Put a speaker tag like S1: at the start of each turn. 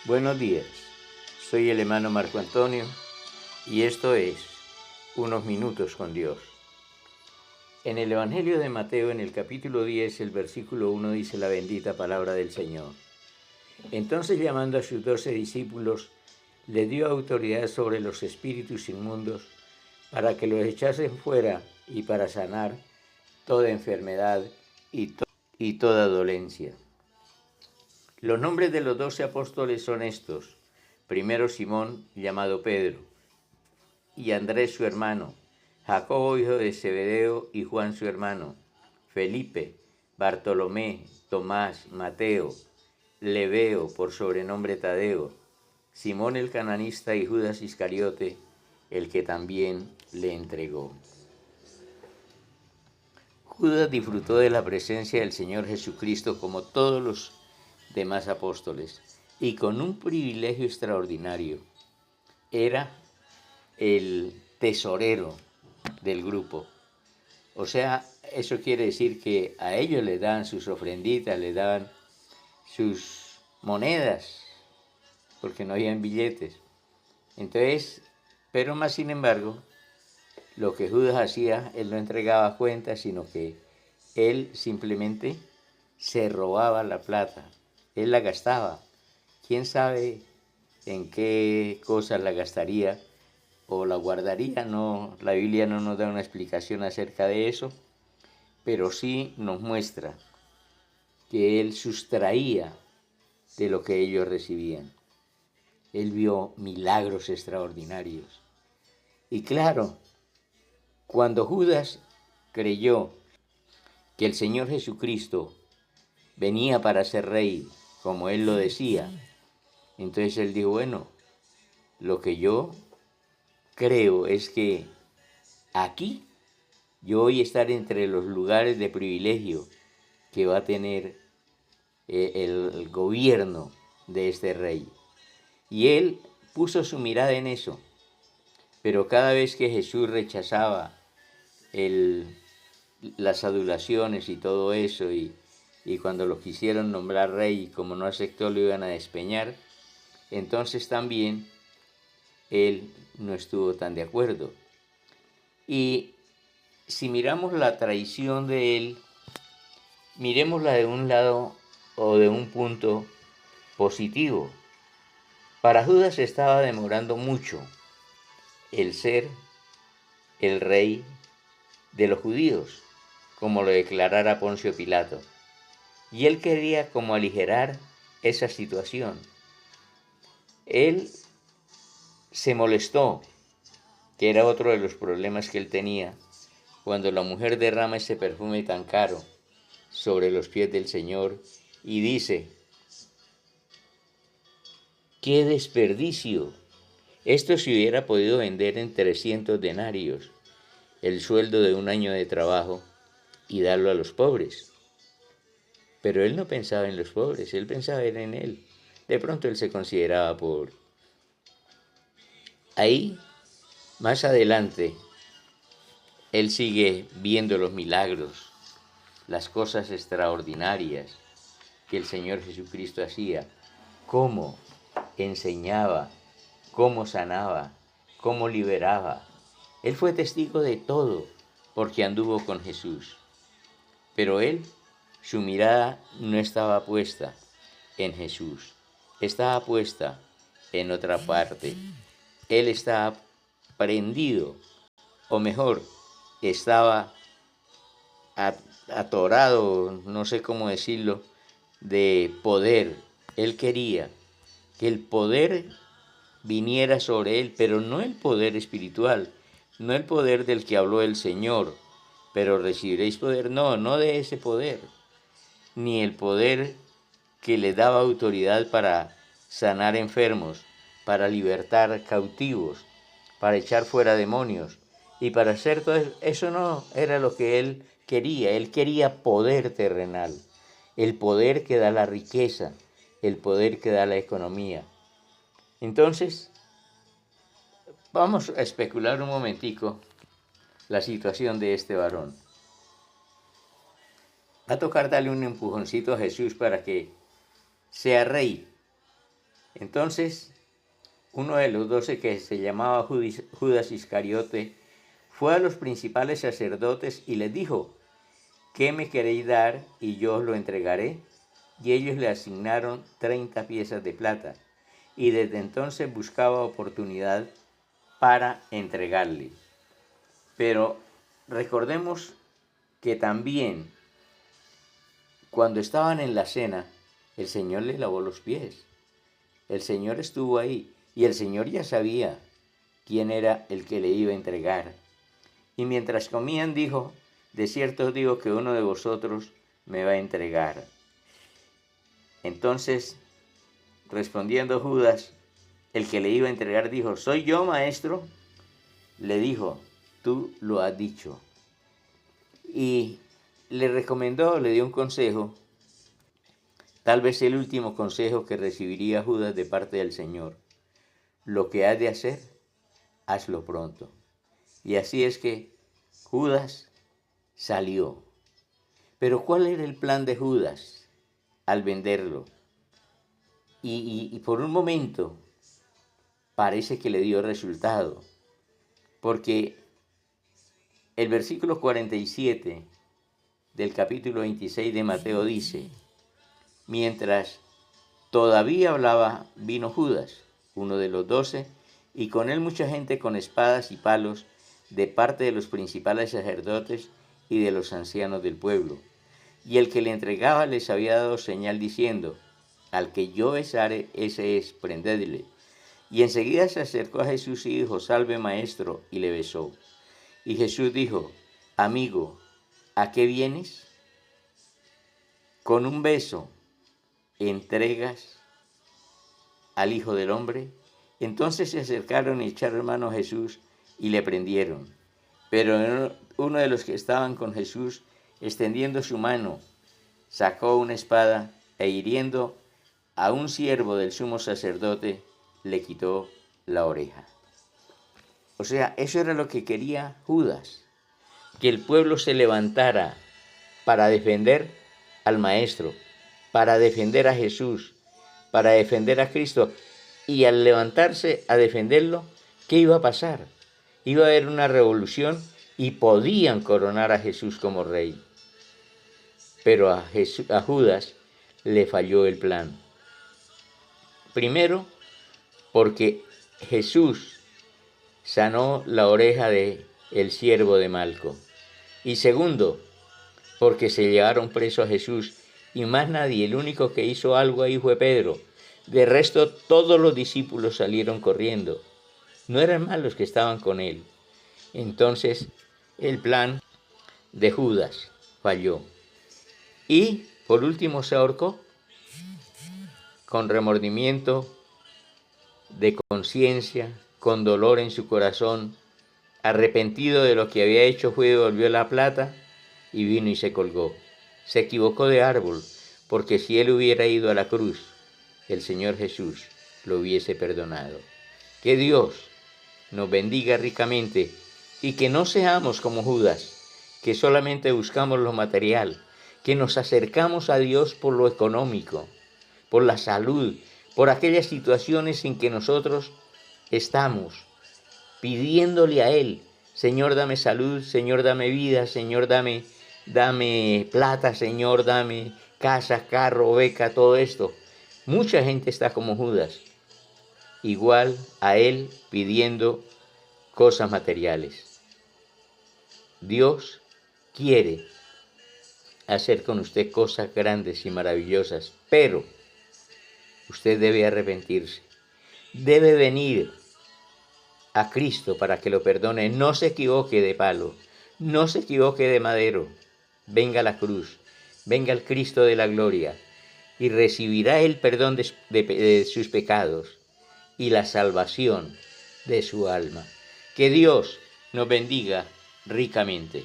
S1: Buenos días, soy el hermano Marco Antonio y esto es Unos Minutos con Dios. En el Evangelio de Mateo, en el capítulo 10, el versículo 1 dice la bendita palabra del Señor. Entonces, llamando a sus 12 discípulos, le dio autoridad sobre los espíritus inmundos para que los echasen fuera y para sanar toda enfermedad y toda dolencia. Los nombres de los 12 apóstoles son estos: primero Simón, llamado Pedro, y Andrés su hermano, Jacobo hijo de Zebedeo y Juan su hermano, Felipe, Bartolomé, Tomás, Mateo, Lebeo por sobrenombre Tadeo, Simón el cananista y Judas Iscariote, el que también le entregó. Judas disfrutó de la presencia del Señor Jesucristo como todos los demás apóstoles y con un privilegio extraordinario. Era el tesorero del grupo. O sea, eso quiere decir que a ellos les daban sus ofrenditas, les daban sus monedas, porque no habían billetes. Entonces, pero más sin embargo, lo que Judas hacía, él no entregaba cuentas, sino que él simplemente se robaba la plata, él la gastaba. ¿Quién sabe en qué cosas la gastaría o la guardaría? No, la Biblia no nos da una explicación acerca de eso, pero sí nos muestra que él sustraía de lo que ellos recibían. Él vio milagros extraordinarios. Y claro, cuando Judas creyó que el Señor Jesucristo venía para ser rey, como él lo decía, entonces él dijo, bueno, lo que yo creo es que aquí yo voy a estar entre los lugares de privilegio que va a tener el gobierno de este rey. Y él puso su mirada en eso. Pero cada vez que Jesús rechazaba las adulaciones y todo eso, y cuando lo quisieron nombrar rey, y como no aceptó, lo iban a despeñar, entonces también él no estuvo tan de acuerdo. Y si miramos la traición de él, miremosla de un lado o de un punto positivo. Para Judas estaba demorando mucho el ser el rey de los judíos, como lo declarara Poncio Pilato. Y él quería como aligerar esa situación. Él se molestó, que era otro de los problemas que él tenía, cuando la mujer derrama ese perfume tan caro sobre los pies del Señor y dice, ¡qué desperdicio! Esto se hubiera podido vender en 300 denarios, el sueldo de un año de trabajo, y darlo a los pobres. Pero él no pensaba en los pobres, él pensaba en él. De pronto él se consideraba pobre. Ahí, más adelante, él sigue viendo los milagros, las cosas extraordinarias que el Señor Jesucristo hacía, cómo enseñaba, cómo sanaba, cómo liberaba. Él fue testigo de todo porque anduvo con Jesús. Pero él, su mirada no estaba puesta en Jesús, estaba puesta en otra parte. Él estaba prendido, o mejor, estaba atorado, no sé cómo decirlo, de poder. Él quería que el poder viniera sobre él, pero no el poder espiritual, no el poder del que habló el Señor, pero recibiréis poder, no de ese poder, ni el poder que le daba autoridad para sanar enfermos, para libertar cautivos, para echar fuera demonios y para hacer todo eso. Eso no era lo que él quería poder terrenal, el poder que da la riqueza, el poder que da la economía. Entonces, vamos a especular un momentico la situación de este varón. va a tocar darle un empujoncito a Jesús para que sea rey. Entonces, uno de los 12, que se llamaba Judas Iscariote, fue a los principales sacerdotes y les dijo: ¿qué me queréis dar y yo os lo entregaré? Y ellos le asignaron 30 piezas de plata, y desde entonces buscaba oportunidad para entregarle. Pero recordemos que también cuando estaban en la cena, el Señor le lavó los pies. El Señor estuvo ahí y el Señor ya sabía quién era el que le iba a entregar. Y mientras comían dijo: de cierto os digo que uno de vosotros me va a entregar. Entonces, respondiendo Judas, el que le iba a entregar, dijo: ¿soy yo, maestro? Le dijo: tú lo has dicho. Y le recomendó, le dio un consejo, tal vez el último consejo que recibiría Judas de parte del Señor: lo que has de hacer, hazlo pronto. Y así es que Judas salió. Pero ¿cuál era el plan de Judas al venderlo? Y por un momento parece que le dio resultado, porque el versículo 47 del capítulo 26 de Mateo dice: mientras todavía hablaba, vino Judas, uno de los 12, y con él mucha gente con espadas y palos, de parte de los principales sacerdotes y de los ancianos del pueblo. Y el que le entregaba les había dado señal diciendo: al que yo besare, ese es, prendedle. Y enseguida se acercó a Jesús y dijo: salve, maestro, y le besó. Y Jesús dijo: amigo, ¿a qué vienes? ¿Con un beso entregas al Hijo del Hombre? Entonces se acercaron y echaron mano a Jesús y le prendieron. Pero uno de los que estaban con Jesús, extendiendo su mano, sacó una espada e hiriendo a un siervo del sumo sacerdote, le quitó la oreja. O sea, eso era lo que quería Judas, que el pueblo se levantara para defender al Maestro, para defender a Jesús, para defender a Cristo. Y al levantarse a defenderlo, ¿qué iba a pasar? Iba a haber una revolución y podían coronar a Jesús como rey. Pero a Judas le falló el plan. Primero, porque Jesús sanó la oreja de el siervo de Malco. Y segundo, porque se llevaron preso a Jesús y más nadie. El único que hizo algo ahí fue Pedro. De resto, todos los discípulos salieron corriendo. No eran más los que estaban con él. Entonces, el plan de Judas falló. Y, por último, se ahorcó con remordimiento de conciencia, con dolor en su corazón, arrepentido de lo que había hecho, fue y devolvió la plata y vino y se colgó. Se equivocó de árbol, porque si él hubiera ido a la cruz, el Señor Jesús lo hubiese perdonado. Que Dios nos bendiga ricamente y que no seamos como Judas, que solamente buscamos lo material, que nos acercamos a Dios por lo económico, por la salud, por aquellas situaciones en que nosotros estamos pidiéndole a Él: Señor, dame salud, Señor, dame vida, Señor, dame plata, Señor, dame casa, carro, beca, todo esto. Mucha gente está como Judas, igual a él pidiendo cosas materiales. Dios quiere hacer con usted cosas grandes y maravillosas, pero usted debe arrepentirse. Debe venir a Cristo para que lo perdone. No se equivoque de palo, no se equivoque de madero. Venga a la cruz, venga el Cristo de la gloria y recibirá el perdón de sus pecados y la salvación de su alma. Que Dios nos bendiga ricamente.